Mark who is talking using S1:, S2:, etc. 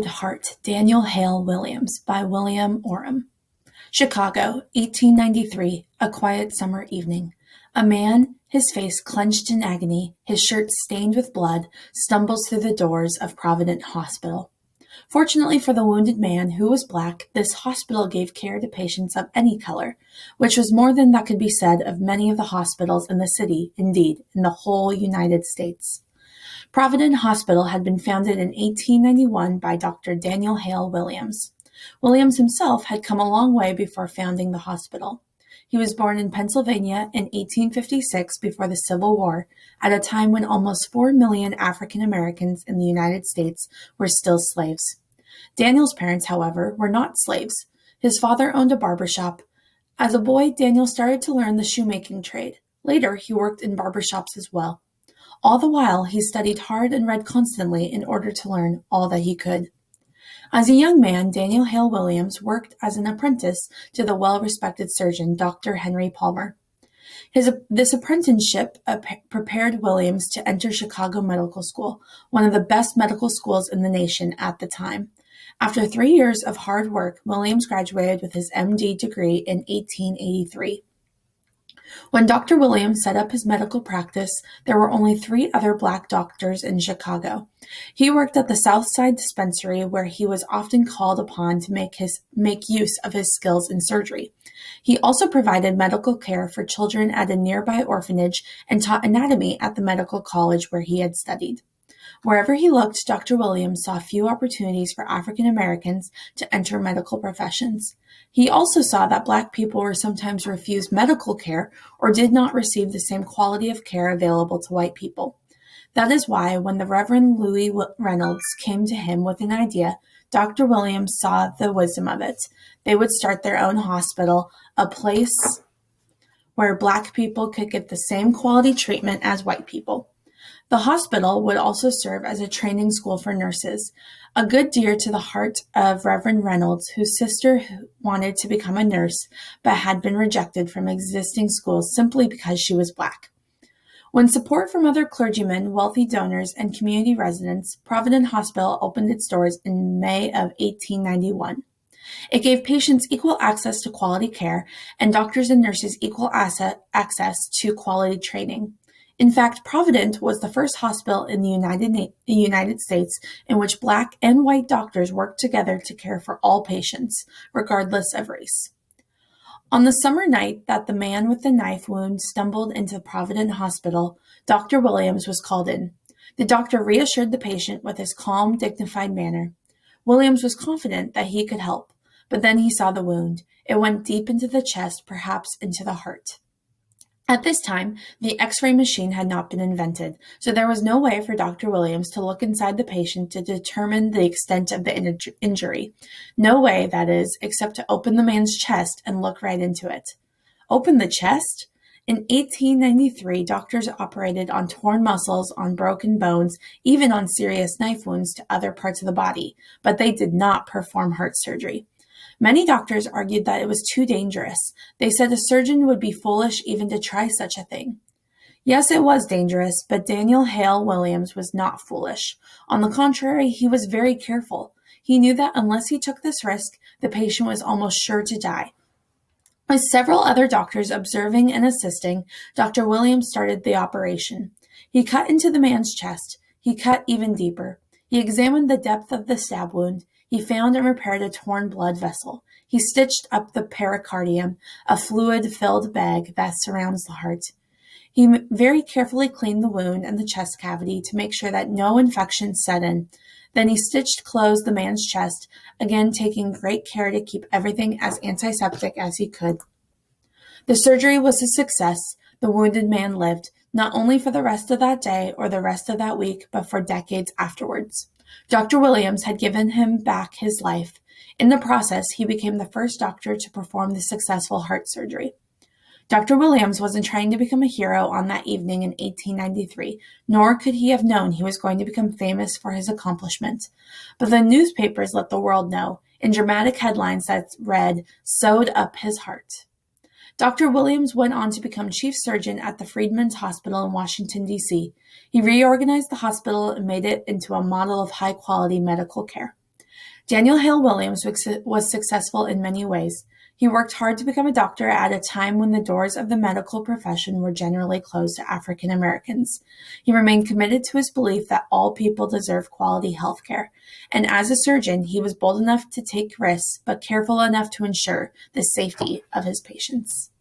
S1: Heart, Daniel Hale Williams by William Oram. Chicago, 1893, a quiet summer evening. A man, his face clenched in agony, his shirt stained with blood, stumbles through the doors of Provident Hospital. Fortunately for the wounded man, who was black, this hospital gave care to patients of any color, which was more than that could be said of many of the hospitals in the city, indeed, in the whole United States. Provident Hospital had been founded in 1891 by Dr. Daniel Hale Williams. Williams himself had come a long way before founding the hospital. He was born in Pennsylvania in 1856 before the Civil War, at a time when almost 4 million African Americans in the United States were still slaves. Daniel's parents, however, were not slaves. His father owned a barber shop. As a boy, Daniel started to learn the shoemaking trade. Later, he worked in barber shops as well. All the while, he studied hard and read constantly in order to learn all that he could. As a young man, Daniel Hale Williams worked as an apprentice to the well-respected surgeon, Dr. Henry Palmer. This apprenticeship prepared Williams to enter Chicago Medical School, one of the best medical schools in the nation at the time. After 3 years of hard work, Williams graduated with his MD degree in 1883. When Dr. Williams set up his medical practice, there were only 3 other black doctors in Chicago. He worked at the Southside Dispensary, where he was often called upon to make use of his skills in surgery. He also provided medical care for children at a nearby orphanage and taught anatomy at the medical college where he had studied. Wherever he looked, Dr. Williams saw few opportunities for African Americans to enter medical professions. He also saw that black people were sometimes refused medical care or did not receive the same quality of care available to white people. That is why, when the Reverend Louis Reynolds came to him with an idea, Dr. Williams saw the wisdom of it. They would start their own hospital, a place where black people could get the same quality treatment as white people. The hospital would also serve as a training school for nurses, a good dear to the heart of Reverend Reynolds, whose sister wanted to become a nurse but had been rejected from existing schools simply because she was black. When support from other clergymen, wealthy donors, and community residents, Provident Hospital opened its doors in May of 1891. It gave patients equal access to quality care and doctors and nurses equal access to quality training. In fact, Provident was the first hospital in the United States in which black and white doctors worked together to care for all patients, regardless of race. On the summer night that the man with the knife wound stumbled into Provident Hospital, Dr. Williams was called in. The doctor reassured the patient with his calm, dignified manner. Williams was confident that he could help, but then he saw the wound. It went deep into the chest, perhaps into the heart. At this time, the X-ray machine had not been invented, so there was no way for Dr. Williams to look inside the patient to determine the extent of the injury. No way, that is, except to open the man's chest and look right into it. Open the chest? In 1893, doctors operated on torn muscles, on broken bones, even on serious knife wounds to other parts of the body, but they did not perform heart surgery. Many doctors argued that it was too dangerous. They said a surgeon would be foolish even to try such a thing. Yes, it was dangerous, but Daniel Hale Williams was not foolish. On the contrary, he was very careful. He knew that unless he took this risk, the patient was almost sure to die. With several other doctors observing and assisting, Dr. Williams started the operation. He cut into the man's chest. He cut even deeper. He examined the depth of the stab wound. He found and repaired a torn blood vessel. He stitched up the pericardium, a fluid-filled bag that surrounds the heart. He very carefully cleaned the wound and the chest cavity to make sure that no infection set in. Then he stitched closed the man's chest, again taking great care to keep everything as antiseptic as he could. The surgery was a success. The wounded man lived, not only for the rest of that day or the rest of that week, but for decades afterwards. Dr. Williams had given him back his life. In the process, he became the first doctor to perform the successful heart surgery. Dr. Williams wasn't trying to become a hero on that evening in 1893, nor could he have known he was going to become famous for his accomplishment. But the newspapers let the world know, in dramatic headlines that read, "Sewed up his heart." Dr. Williams went on to become chief surgeon at the Freedmen's Hospital in Washington, D.C. He reorganized the hospital and made it into a model of high-quality medical care. Daniel Hale Williams was successful in many ways. He worked hard to become a doctor at a time when the doors of the medical profession were generally closed to African Americans. He remained committed to his belief that all people deserve quality health care. And as a surgeon, he was bold enough to take risks, but careful enough to ensure the safety of his patients.